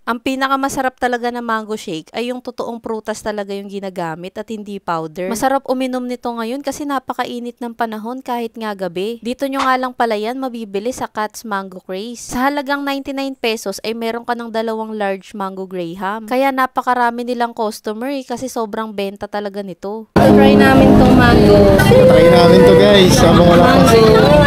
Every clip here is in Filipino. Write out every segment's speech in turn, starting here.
Ang pinakamasarap talaga na mango shake ay yung totoong prutas talaga yung ginagamit at hindi powder. Masarap uminom nito ngayon kasi napakainit ng panahon kahit nga gabi. Dito nyo nga lang pala yan mabibili sa Katz Mango Craze. Sa halagang 99 pesos ay meron ka ng dalawang large mango graham. Kaya napakarami nilang customer kasi sobrang benta talaga nito. Try namin tong mango. Try namin to guys. Habang wala pa.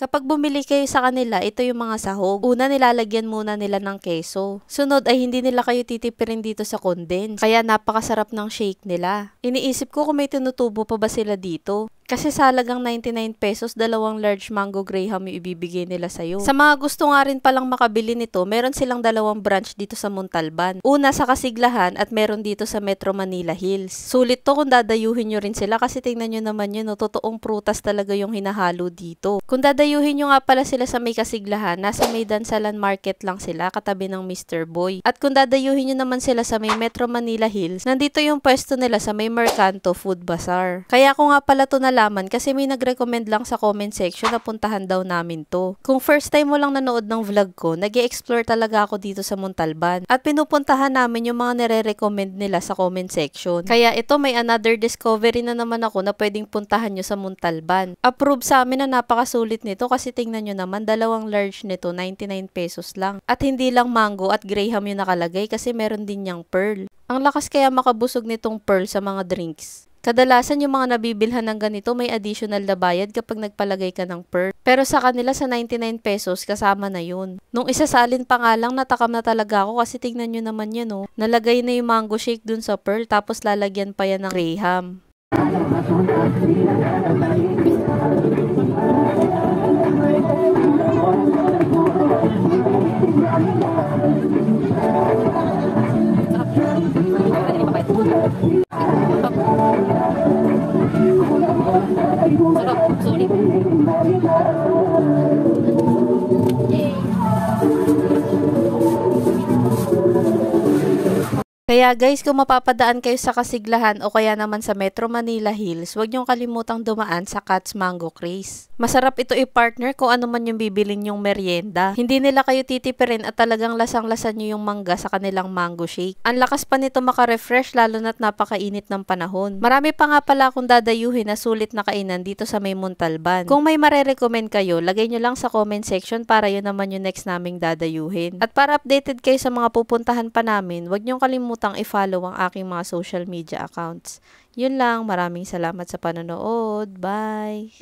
Kapag bumili kayo sa kanila, ito yung mga sahog. Una, nilalagyan muna nila ng keso. Sunod ay hindi nila kayo titipirin dito sa condense. Kaya napakasarap ng shake nila. Iniisip ko kung may tinutubo pa ba sila dito. Kasi sa halagang 99 pesos, dalawang large mango graham yung ibibigay nila sa'yo. Sa mga gusto nga rin palang makabili nito, meron silang dalawang branch dito sa Montalban. Una sa Kasiglahan at meron dito sa Metro Manila Hills. Sulit to kung dadayuhin nyo rin sila kasi tingnan nyo naman yun, no, totoong prutas talaga yung hinahalo dito. Kung dadayuhin nyo nga pala sila sa may Kasiglahan, nasa may Dansalan Market lang sila, katabi ng Mr. Boy. At kung dadayuhin nyo naman sila sa may Metro Manila Hills, nandito yung pwesto nila sa may Mercanto Food Bazaar. Kaya ko nga pala to nalaman kasi may nag-recommend lang sa comment section na puntahan daw namin to. Kung first time mo lang nanood ng vlog ko, nag-e-explore talaga ako dito sa Montalban. At pinupuntahan namin yung mga nire-recommend nila sa comment section. Kaya ito may another discovery na naman ako na pwedeng puntahan nyo sa Montalban. Approve sa amin na napakasulit nito kasi tingnan nyo naman, dalawang large nito, 99 pesos lang. At hindi lang mango at graham yung nakalagay kasi meron din niyang pearl. Ang lakas kaya makabusog nitong pearl sa mga drinks. Kadalasan yung mga nabibilhan ng ganito may additional na bayad kapag nagpalagay ka ng pearl. Pero sa kanila sa 99 pesos kasama na yun. Nung isasalin pa nga lang natakam na talaga ako kasi tingnan nyo naman yan oh. Nalagay na yung mango shake dun sa pearl tapos lalagyan pa yan ng graham. Kaya guys, kung mapapadaan kayo sa Kasiglahan o kaya naman sa Metro Manila Hills, huwag niyong kalimutang dumaan sa Katz Mango Craze. Masarap ito i-partner kung ano man yung bibilin yung merienda. Hindi nila kayo titipirin at talagang lasang-lasa niyo yung mangga sa kanilang mango shake. Ang lakas pa nito maka-refresh lalo na't napakainit ng panahon. Marami pa nga pala akong dadayuhin na sulit na kainan dito sa may Montalban. Kung may marerecommend kayo, lagay nyo lang sa comment section para yun naman yung next naming dadayuhin. At para updated kayo sa mga pupuntahan pa namin, huwag niyong kalimutang i-follow ang aking mga social media accounts. Yun lang, maraming salamat sa panonood. Bye!